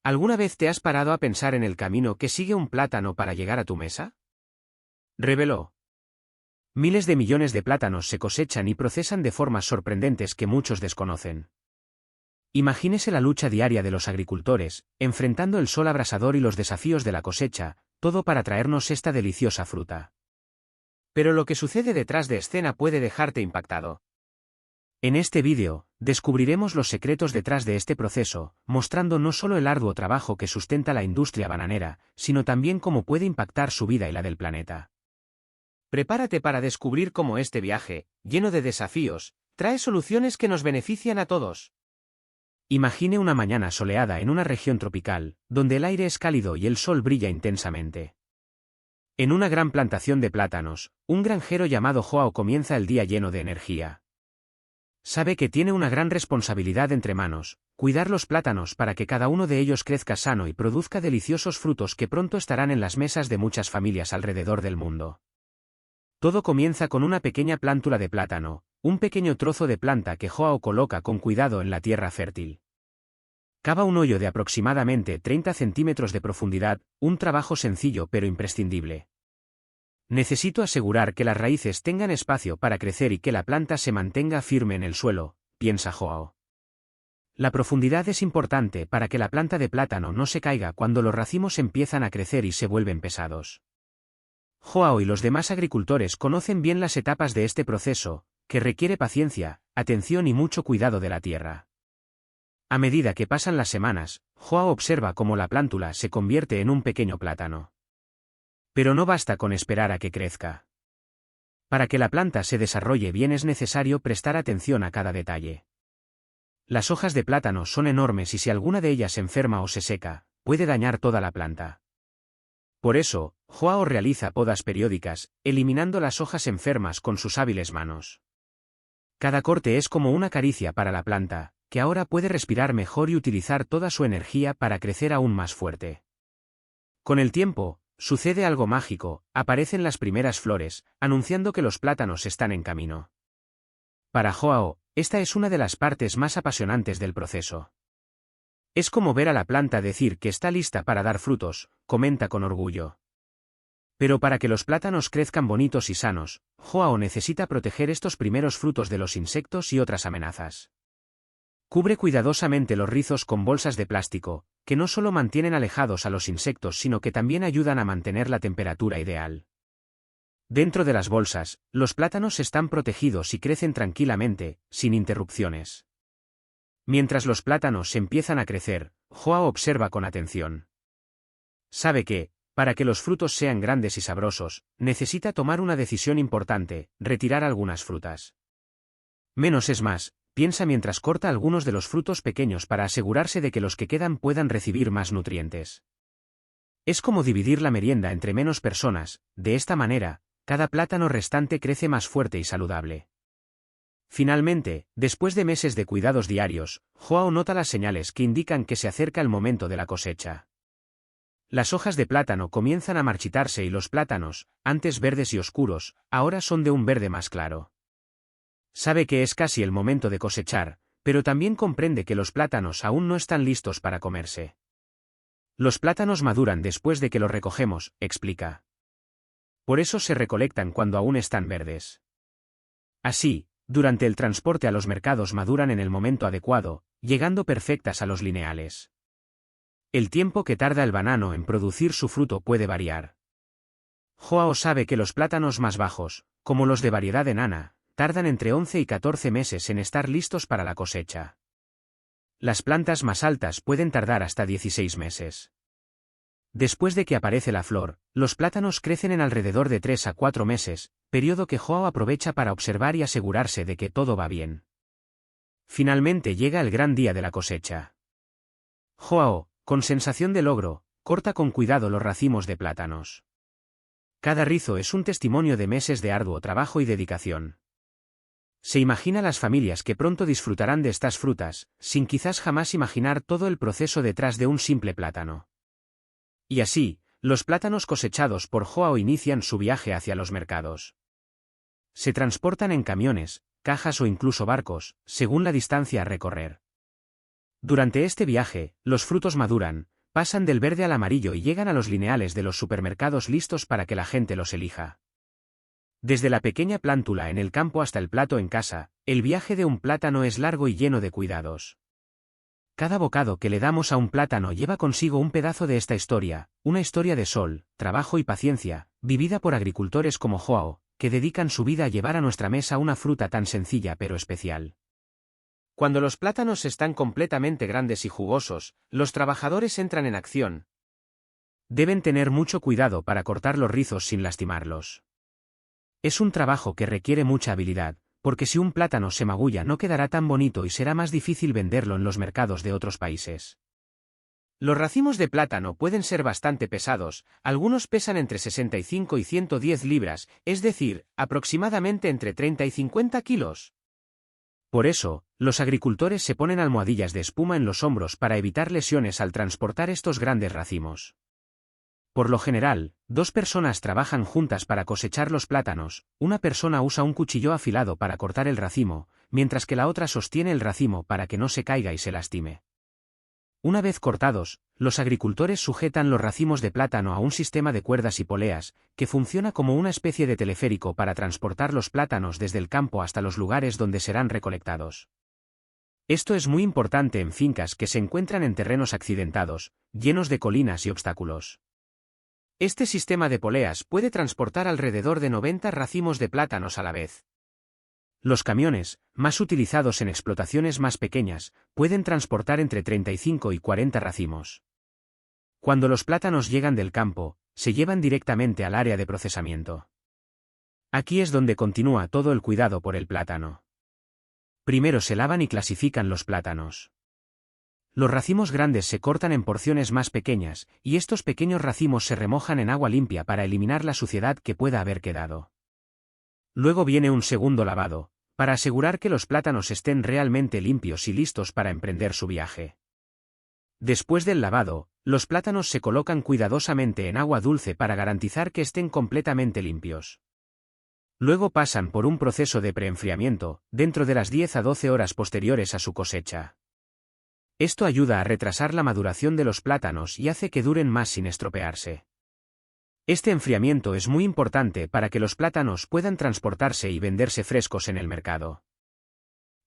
¿Alguna vez te has parado a pensar en el camino que sigue un plátano para llegar a tu mesa? Reveló. Miles de millones de plátanos se cosechan y procesan de formas sorprendentes que muchos desconocen. Imagínese la lucha diaria de los agricultores, enfrentando el sol abrasador y los desafíos de la cosecha, todo para traernos esta deliciosa fruta. Pero lo que sucede detrás de escena puede dejarte impactado. En este vídeo, descubriremos los secretos detrás de este proceso, mostrando no solo el arduo trabajo que sustenta la industria bananera, sino también cómo puede impactar su vida y la del planeta. Prepárate para descubrir cómo este viaje, lleno de desafíos, trae soluciones que nos benefician a todos. Imagine una mañana soleada en una región tropical, donde el aire es cálido y el sol brilla intensamente. En una gran plantación de plátanos, un granjero llamado Joao comienza el día lleno de energía. Sabe que tiene una gran responsabilidad entre manos, cuidar los plátanos para que cada uno de ellos crezca sano y produzca deliciosos frutos que pronto estarán en las mesas de muchas familias alrededor del mundo. Todo comienza con una pequeña plántula de plátano, un pequeño trozo de planta que Joao coloca con cuidado en la tierra fértil. Cava un hoyo de aproximadamente 30 centímetros de profundidad, un trabajo sencillo pero imprescindible. Necesito asegurar que las raíces tengan espacio para crecer y que la planta se mantenga firme en el suelo, piensa Joao. La profundidad es importante para que la planta de plátano no se caiga cuando los racimos empiezan a crecer y se vuelven pesados. Joao y los demás agricultores conocen bien las etapas de este proceso, que requiere paciencia, atención y mucho cuidado de la tierra. A medida que pasan las semanas, Joao observa cómo la plántula se convierte en un pequeño plátano. Pero no basta con esperar a que crezca. Para que la planta se desarrolle bien es necesario prestar atención a cada detalle. Las hojas de plátano son enormes y si alguna de ellas se enferma o se seca, puede dañar toda la planta. Por eso, Joao realiza podas periódicas, eliminando las hojas enfermas con sus hábiles manos. Cada corte es como una caricia para la planta, que ahora puede respirar mejor y utilizar toda su energía para crecer aún más fuerte. Con el tiempo, sucede algo mágico, aparecen las primeras flores, anunciando que los plátanos están en camino. Para Joao, esta es una de las partes más apasionantes del proceso. Es como ver a la planta decir que está lista para dar frutos, comenta con orgullo. Pero para que los plátanos crezcan bonitos y sanos, Joao necesita proteger estos primeros frutos de los insectos y otras amenazas. Cubre cuidadosamente los rizos con bolsas de plástico, que no solo mantienen alejados a los insectos sino que también ayudan a mantener la temperatura ideal. Dentro de las bolsas, los plátanos están protegidos y crecen tranquilamente, sin interrupciones. Mientras los plátanos empiezan a crecer, Joao observa con atención. Sabe que, para que los frutos sean grandes y sabrosos, necesita tomar una decisión importante, retirar algunas frutas. Menos es más, piensa mientras corta algunos de los frutos pequeños para asegurarse de que los que quedan puedan recibir más nutrientes. Es como dividir la merienda entre menos personas, de esta manera, cada plátano restante crece más fuerte y saludable. Finalmente, después de meses de cuidados diarios, Joao nota las señales que indican que se acerca el momento de la cosecha. Las hojas de plátano comienzan a marchitarse y los plátanos, antes verdes y oscuros, ahora son de un verde más claro. Sabe que es casi el momento de cosechar, pero también comprende que los plátanos aún no están listos para comerse. Los plátanos maduran después de que los recogemos, explica. Por eso se recolectan cuando aún están verdes. Así, durante el transporte a los mercados maduran en el momento adecuado, llegando perfectas a los lineales. El tiempo que tarda el banano en producir su fruto puede variar. Joao sabe que los plátanos más bajos, como los de variedad enana, tardan entre 11 y 14 meses en estar listos para la cosecha. Las plantas más altas pueden tardar hasta 16 meses. Después de que aparece la flor, los plátanos crecen en alrededor de 3 a 4 meses, periodo que Joao aprovecha para observar y asegurarse de que todo va bien. Finalmente llega el gran día de la cosecha. Joao, con sensación de logro, corta con cuidado los racimos de plátanos. Cada rizo es un testimonio de meses de arduo trabajo y dedicación. Se imagina las familias que pronto disfrutarán de estas frutas, sin quizás jamás imaginar todo el proceso detrás de un simple plátano. Y así, los plátanos cosechados por Joao inician su viaje hacia los mercados. Se transportan en camiones, cajas o incluso barcos, según la distancia a recorrer. Durante este viaje, los frutos maduran, Pasan del verde al amarillo y llegan a los lineales de los supermercados listos para que la gente los elija. Desde la pequeña plántula en el campo hasta el plato en casa, el viaje de un plátano es largo y lleno de cuidados. Cada bocado que le damos a un plátano lleva consigo un pedazo de esta historia, una historia de sol, trabajo y paciencia, vivida por agricultores como Joao, que dedican su vida a llevar a nuestra mesa una fruta tan sencilla pero especial. Cuando los plátanos están completamente grandes y jugosos, los trabajadores entran en acción. Deben tener mucho cuidado para cortar los rizos sin lastimarlos. Es un trabajo que requiere mucha habilidad, porque si un plátano se magulla no quedará tan bonito y será más difícil venderlo en los mercados de otros países. Los racimos de plátano pueden ser bastante pesados, algunos pesan entre 65 y 110 libras, es decir, aproximadamente entre 30 y 50 kilos. Por eso, los agricultores se ponen almohadillas de espuma en los hombros para evitar lesiones al transportar estos grandes racimos. Por lo general, dos personas trabajan juntas para cosechar los plátanos, una persona usa un cuchillo afilado para cortar el racimo, mientras que la otra sostiene el racimo para que no se caiga y se lastime. Una vez cortados, los agricultores sujetan los racimos de plátano a un sistema de cuerdas y poleas, que funciona como una especie de teleférico para transportar los plátanos desde el campo hasta los lugares donde serán recolectados. Esto es muy importante en fincas que se encuentran en terrenos accidentados, llenos de colinas y obstáculos. Este sistema de poleas puede transportar alrededor de 90 racimos de plátanos a la vez. Los camiones, más utilizados en explotaciones más pequeñas, pueden transportar entre 35 y 40 racimos. Cuando los plátanos llegan del campo, se llevan directamente al área de procesamiento. Aquí es donde continúa todo el cuidado por el plátano. Primero se lavan y clasifican los plátanos. Los racimos grandes se cortan en porciones más pequeñas, y estos pequeños racimos se remojan en agua limpia para eliminar la suciedad que pueda haber quedado. Luego viene un segundo lavado, para asegurar que los plátanos estén realmente limpios y listos para emprender su viaje. Después del lavado, los plátanos se colocan cuidadosamente en agua dulce para garantizar que estén completamente limpios. Luego pasan por un proceso de preenfriamiento, dentro de las 10 a 12 horas posteriores a su cosecha. Esto ayuda a retrasar la maduración de los plátanos y hace que duren más sin estropearse. Este enfriamiento es muy importante para que los plátanos puedan transportarse y venderse frescos en el mercado.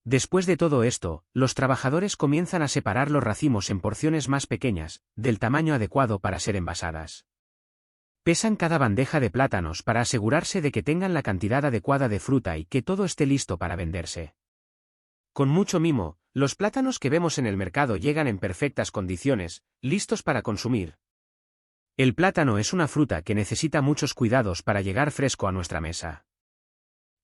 Después de todo esto, los trabajadores comienzan a separar los racimos en porciones más pequeñas, del tamaño adecuado para ser envasadas. Pesan cada bandeja de plátanos para asegurarse de que tengan la cantidad adecuada de fruta y que todo esté listo para venderse. Con mucho mimo, los plátanos que vemos en el mercado llegan en perfectas condiciones, listos para consumir. El plátano es una fruta que necesita muchos cuidados para llegar fresco a nuestra mesa.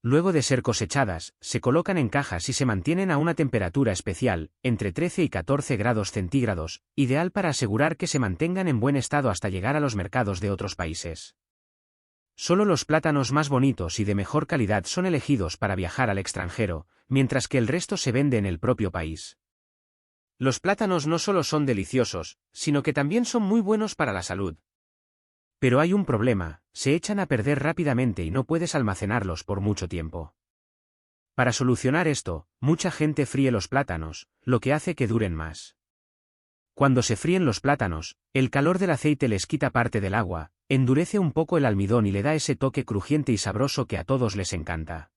Luego de ser cosechadas, se colocan en cajas y se mantienen a una temperatura especial, entre 13 y 14 grados centígrados, ideal para asegurar que se mantengan en buen estado hasta llegar a los mercados de otros países. Solo los plátanos más bonitos y de mejor calidad son elegidos para viajar al extranjero, mientras que el resto se vende en el propio país. Los plátanos no solo son deliciosos, sino que también son muy buenos para la salud. Pero hay un problema, se echan a perder rápidamente y no puedes almacenarlos por mucho tiempo. Para solucionar esto, mucha gente fríe los plátanos, lo que hace que duren más. Cuando se fríen los plátanos, el calor del aceite les quita parte del agua, endurece un poco el almidón y le da ese toque crujiente y sabroso que a todos les encanta.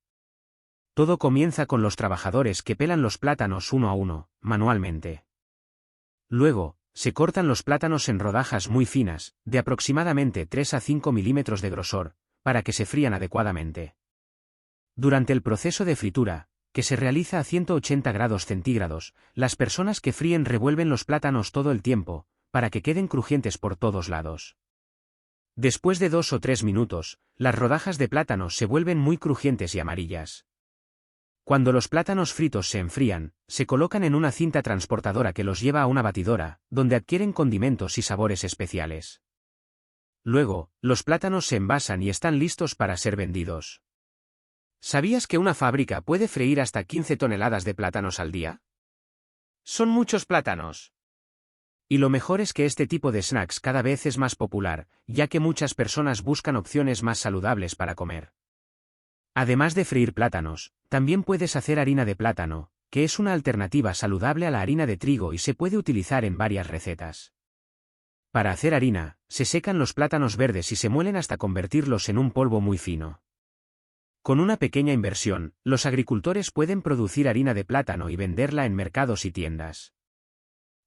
Todo comienza con los trabajadores que pelan los plátanos uno a uno, manualmente. Luego, se cortan los plátanos en rodajas muy finas, de aproximadamente 3 a 5 milímetros de grosor, para que se frían adecuadamente. Durante el proceso de fritura, que se realiza a 180 grados centígrados, las personas que fríen revuelven los plátanos todo el tiempo, para que queden crujientes por todos lados. Después de 2 o 3 minutos, las rodajas de plátanos se vuelven muy crujientes y amarillas. Cuando los plátanos fritos se enfrían, se colocan en una cinta transportadora que los lleva a una batidora, donde adquieren condimentos y sabores especiales. Luego, los plátanos se envasan y están listos para ser vendidos. ¿Sabías que una fábrica puede freír hasta 15 toneladas de plátanos al día? Son muchos plátanos. Y lo mejor es que este tipo de snacks cada vez es más popular, ya que muchas personas buscan opciones más saludables para comer. Además de freír plátanos, también puedes hacer harina de plátano, que es una alternativa saludable a la harina de trigo y se puede utilizar en varias recetas. Para hacer harina, se secan los plátanos verdes y se muelen hasta convertirlos en un polvo muy fino. Con una pequeña inversión, los agricultores pueden producir harina de plátano y venderla en mercados y tiendas.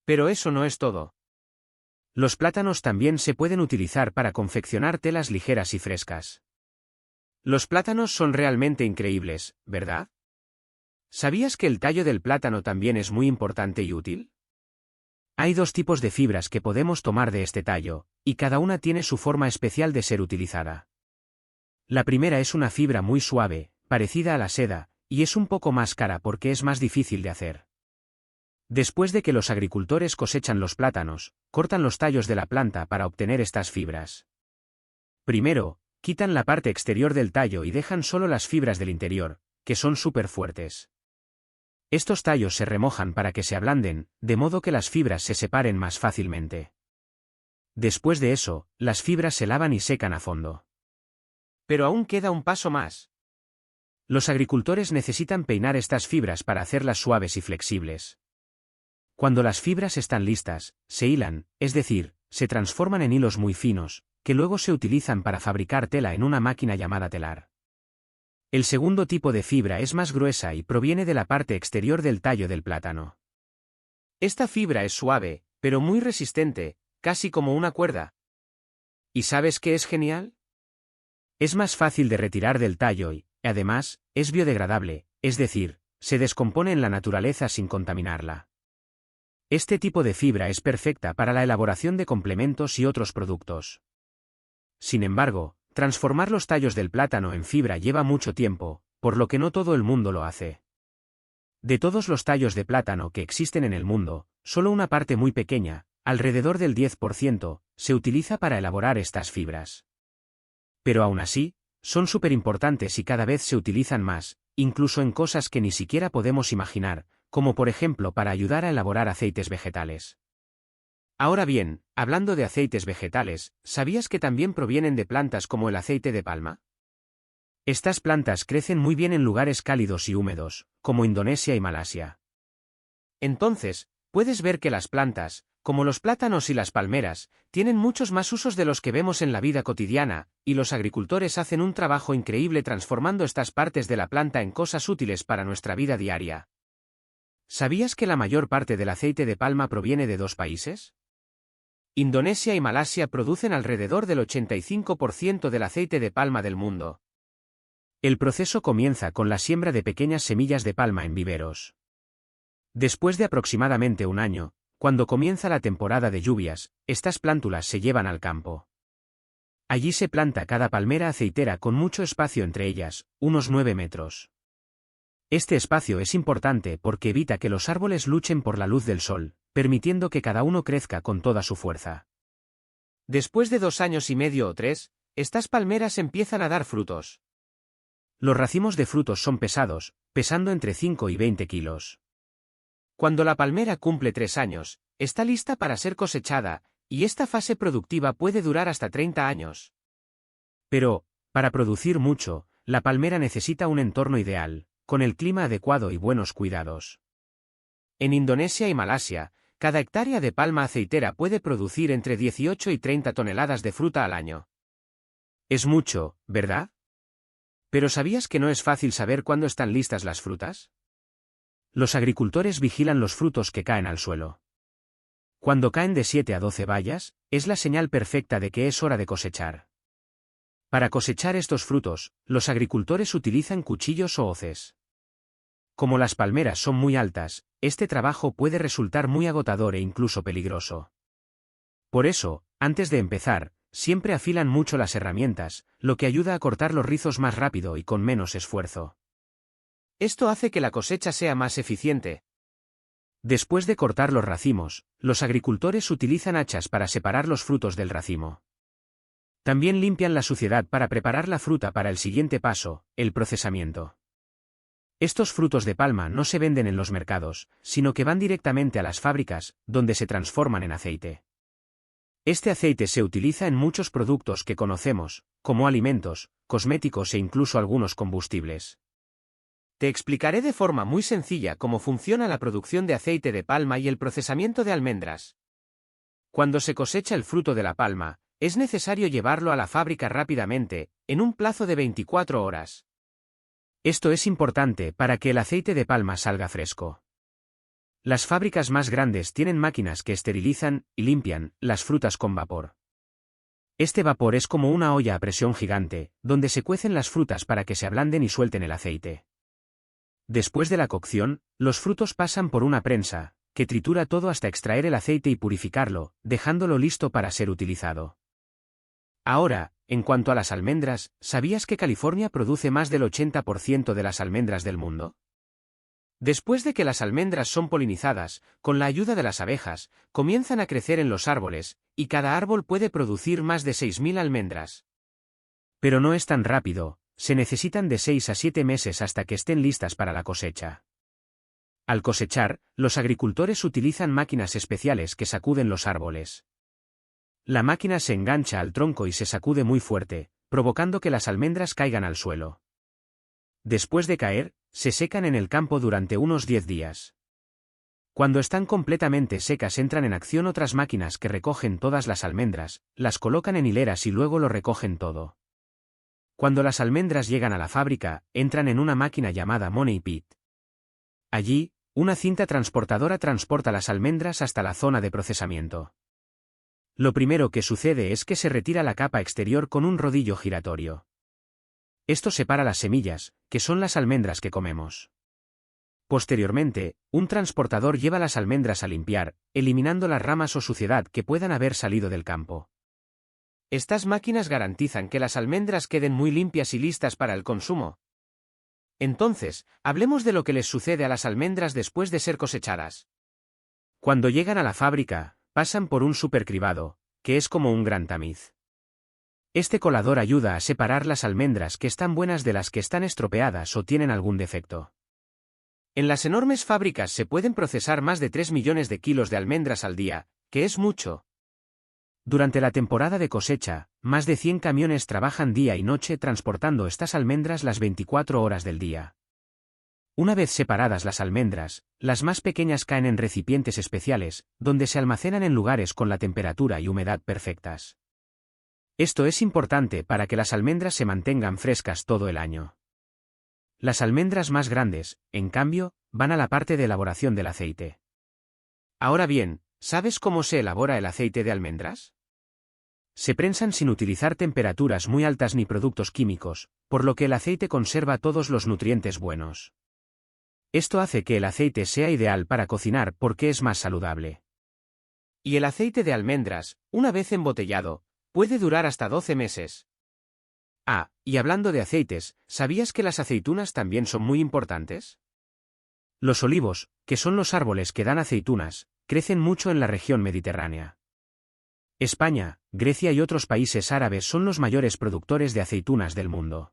Pero eso no es todo. Los plátanos también se pueden utilizar para confeccionar telas ligeras y frescas. Los plátanos son realmente increíbles, ¿verdad? ¿Sabías que el tallo del plátano también es muy importante y útil? Hay dos tipos de fibras que podemos tomar de este tallo, y cada una tiene su forma especial de ser utilizada. La primera es una fibra muy suave, parecida a la seda, y es un poco más cara porque es más difícil de hacer. Después de que los agricultores cosechan los plátanos, cortan los tallos de la planta para obtener estas fibras. Primero, quitan la parte exterior del tallo y dejan solo las fibras del interior, que son súper fuertes. Estos tallos se remojan para que se ablanden, de modo que las fibras se separen más fácilmente. Después de eso, las fibras se lavan y secan a fondo. Pero aún queda un paso más. Los agricultores necesitan peinar estas fibras para hacerlas suaves y flexibles. Cuando las fibras están listas, se hilan, es decir, se transforman en hilos muy finos, que luego se utilizan para fabricar tela en una máquina llamada telar. El segundo tipo de fibra es más gruesa y proviene de la parte exterior del tallo del plátano. Esta fibra es suave, pero muy resistente, casi como una cuerda. ¿Y sabes qué es genial? Es más fácil de retirar del tallo y, además, es biodegradable, es decir, se descompone en la naturaleza sin contaminarla. Este tipo de fibra es perfecta para la elaboración de complementos y otros productos. Sin embargo, transformar los tallos del plátano en fibra lleva mucho tiempo, por lo que no todo el mundo lo hace. De todos los tallos de plátano que existen en el mundo, solo una parte muy pequeña, alrededor del 10%, se utiliza para elaborar estas fibras. Pero aún así, son súper importantes y cada vez se utilizan más, incluso en cosas que ni siquiera podemos imaginar, como por ejemplo para ayudar a elaborar aceites vegetales. Ahora bien, hablando de aceites vegetales, ¿sabías que también provienen de plantas como el aceite de palma? Estas plantas crecen muy bien en lugares cálidos y húmedos, como Indonesia y Malasia. Entonces, puedes ver que las plantas, como los plátanos y las palmeras, tienen muchos más usos de los que vemos en la vida cotidiana, y los agricultores hacen un trabajo increíble transformando estas partes de la planta en cosas útiles para nuestra vida diaria. ¿Sabías que la mayor parte del aceite de palma proviene de dos países? Indonesia y Malasia producen alrededor del 85% del aceite de palma del mundo. El proceso comienza con la siembra de pequeñas semillas de palma en viveros. Después de aproximadamente un año, cuando comienza la temporada de lluvias, estas plántulas se llevan al campo. Allí se planta cada palmera aceitera con mucho espacio entre ellas, unos 9 metros. Este espacio es importante porque evita que los árboles luchen por la luz del sol, permitiendo que cada uno crezca con toda su fuerza. Después de 2 años y medio o 3, estas palmeras empiezan a dar frutos. Los racimos de frutos son pesados, pesando entre 5 y 20 kilos. Cuando la palmera cumple 3 años, está lista para ser cosechada, y esta fase productiva puede durar hasta 30 años. Pero, para producir mucho, la palmera necesita un entorno ideal, con el clima adecuado y buenos cuidados. En Indonesia y Malasia, cada hectárea de palma aceitera puede producir entre 18 y 30 toneladas de fruta al año. Es mucho, ¿verdad? ¿Pero sabías que no es fácil saber cuándo están listas las frutas? Los agricultores vigilan los frutos que caen al suelo. Cuando caen de 7 a 12 bayas, es la señal perfecta de que es hora de cosechar. Para cosechar estos frutos, los agricultores utilizan cuchillos o hoces. Como las palmeras son muy altas, este trabajo puede resultar muy agotador e incluso peligroso. Por eso, antes de empezar, siempre afilan mucho las herramientas, lo que ayuda a cortar los rizos más rápido y con menos esfuerzo. Esto hace que la cosecha sea más eficiente. Después de cortar los racimos, los agricultores utilizan hachas para separar los frutos del racimo. También limpian la suciedad para preparar la fruta para el siguiente paso, el procesamiento. Estos frutos de palma no se venden en los mercados, sino que van directamente a las fábricas, donde se transforman en aceite. Este aceite se utiliza en muchos productos que conocemos, como alimentos, cosméticos e incluso algunos combustibles. Te explicaré de forma muy sencilla cómo funciona la producción de aceite de palma y el procesamiento de almendras. Cuando se cosecha el fruto de la palma, es necesario llevarlo a la fábrica rápidamente, en un plazo de 24 horas. Esto es importante para que el aceite de palma salga fresco. Las fábricas más grandes tienen máquinas que esterilizan y limpian las frutas con vapor. Este vapor es como una olla a presión gigante, donde se cuecen las frutas para que se ablanden y suelten el aceite. Después de la cocción, los frutos pasan por una prensa, que tritura todo hasta extraer el aceite y purificarlo, dejándolo listo para ser utilizado. Ahora, en cuanto a las almendras, ¿sabías que California produce más del 80% de las almendras del mundo? Después de que las almendras son polinizadas, con la ayuda de las abejas, comienzan a crecer en los árboles, y cada árbol puede producir más de 6.000 almendras. Pero no es tan rápido, se necesitan de 6 a 7 meses hasta que estén listas para la cosecha. Al cosechar, los agricultores utilizan máquinas especiales que sacuden los árboles. La máquina se engancha al tronco y se sacude muy fuerte, provocando que las almendras caigan al suelo. Después de caer, se secan en el campo durante unos 10 días. Cuando están completamente secas entran en acción otras máquinas que recogen todas las almendras, las colocan en hileras y luego lo recogen todo. Cuando las almendras llegan a la fábrica, entran en una máquina llamada Money Pit. Allí, una cinta transportadora transporta las almendras hasta la zona de procesamiento. Lo primero que sucede es que se retira la capa exterior con un rodillo giratorio. Esto separa las semillas, que son las almendras que comemos. Posteriormente, un transportador lleva las almendras a limpiar, eliminando las ramas o suciedad que puedan haber salido del campo. Estas máquinas garantizan que las almendras queden muy limpias y listas para el consumo. Entonces, hablemos de lo que les sucede a las almendras después de ser cosechadas. Cuando llegan a la fábrica, pasan por un supercribado, que es como un gran tamiz. Este colador ayuda a separar las almendras que están buenas de las que están estropeadas o tienen algún defecto. En las enormes fábricas se pueden procesar más de 3 millones de kilos de almendras al día, que es mucho. Durante la temporada de cosecha, más de 100 camiones trabajan día y noche transportando estas almendras las 24 horas del día. Una vez separadas las almendras, las más pequeñas caen en recipientes especiales, donde se almacenan en lugares con la temperatura y humedad perfectas. Esto es importante para que las almendras se mantengan frescas todo el año. Las almendras más grandes, en cambio, van a la parte de elaboración del aceite. Ahora bien, ¿sabes cómo se elabora el aceite de almendras? Se prensan sin utilizar temperaturas muy altas ni productos químicos, por lo que el aceite conserva todos los nutrientes buenos. Esto hace que el aceite sea ideal para cocinar porque es más saludable. Y el aceite de almendras, una vez embotellado, puede durar hasta 12 meses. Ah, y hablando de aceites, ¿sabías que las aceitunas también son muy importantes? Los olivos, que son los árboles que dan aceitunas, crecen mucho en la región mediterránea. España, Grecia y otros países árabes son los mayores productores de aceitunas del mundo.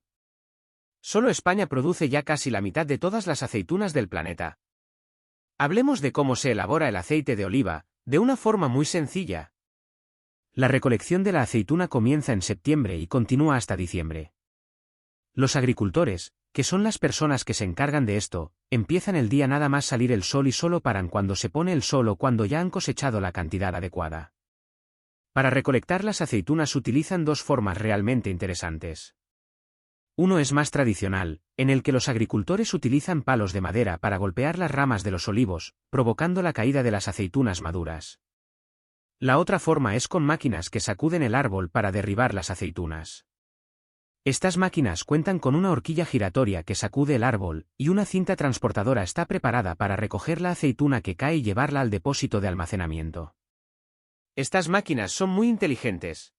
Solo España produce ya casi la mitad de todas las aceitunas del planeta. Hablemos de cómo se elabora el aceite de oliva, de una forma muy sencilla. La recolección de la aceituna comienza en septiembre y continúa hasta diciembre. Los agricultores, que son las personas que se encargan de esto, empiezan el día nada más salir el sol y solo paran cuando se pone el sol o cuando ya han cosechado la cantidad adecuada. Para recolectar las aceitunas utilizan dos formas realmente interesantes. Uno es más tradicional, en el que los agricultores utilizan palos de madera para golpear las ramas de los olivos, provocando la caída de las aceitunas maduras. La otra forma es con máquinas que sacuden el árbol para derribar las aceitunas. Estas máquinas cuentan con una horquilla giratoria que sacude el árbol, y una cinta transportadora está preparada para recoger la aceituna que cae y llevarla al depósito de almacenamiento. Estas máquinas son muy inteligentes.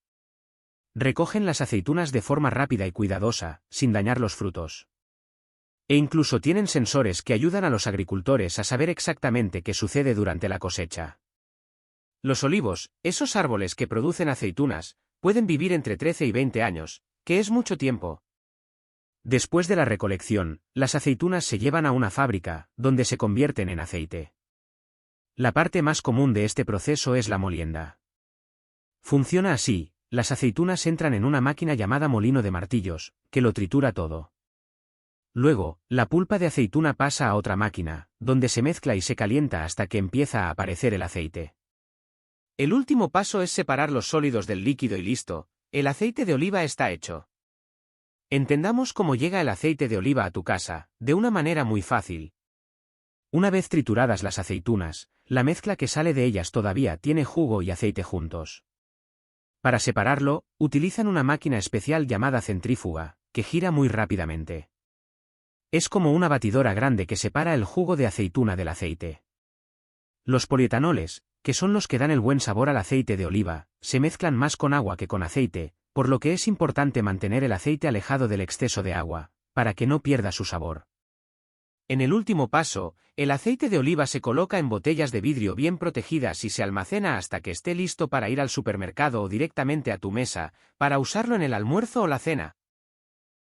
Recogen las aceitunas de forma rápida y cuidadosa, sin dañar los frutos. E incluso tienen sensores que ayudan a los agricultores a saber exactamente qué sucede durante la cosecha. Los olivos, esos árboles que producen aceitunas, pueden vivir entre 13 y 20 años, que es mucho tiempo. Después de la recolección, las aceitunas se llevan a una fábrica, donde se convierten en aceite. La parte más común de este proceso es la molienda. Funciona así, las aceitunas entran en una máquina llamada molino de martillos, que lo tritura todo. Luego, la pulpa de aceituna pasa a otra máquina, donde se mezcla y se calienta hasta que empieza a aparecer el aceite. El último paso es separar los sólidos del líquido y listo, el aceite de oliva está hecho. Entendamos cómo llega el aceite de oliva a tu casa, de una manera muy fácil. Una vez trituradas las aceitunas, la mezcla que sale de ellas todavía tiene jugo y aceite juntos. Para separarlo, utilizan una máquina especial llamada centrífuga, que gira muy rápidamente. Es como una batidora grande que separa el jugo de aceituna del aceite. Los polietanoles, que son los que dan el buen sabor al aceite de oliva, se mezclan más con agua que con aceite, por lo que es importante mantener el aceite alejado del exceso de agua, para que no pierda su sabor. En el último paso, el aceite de oliva se coloca en botellas de vidrio bien protegidas y se almacena hasta que esté listo para ir al supermercado o directamente a tu mesa, para usarlo en el almuerzo o la cena.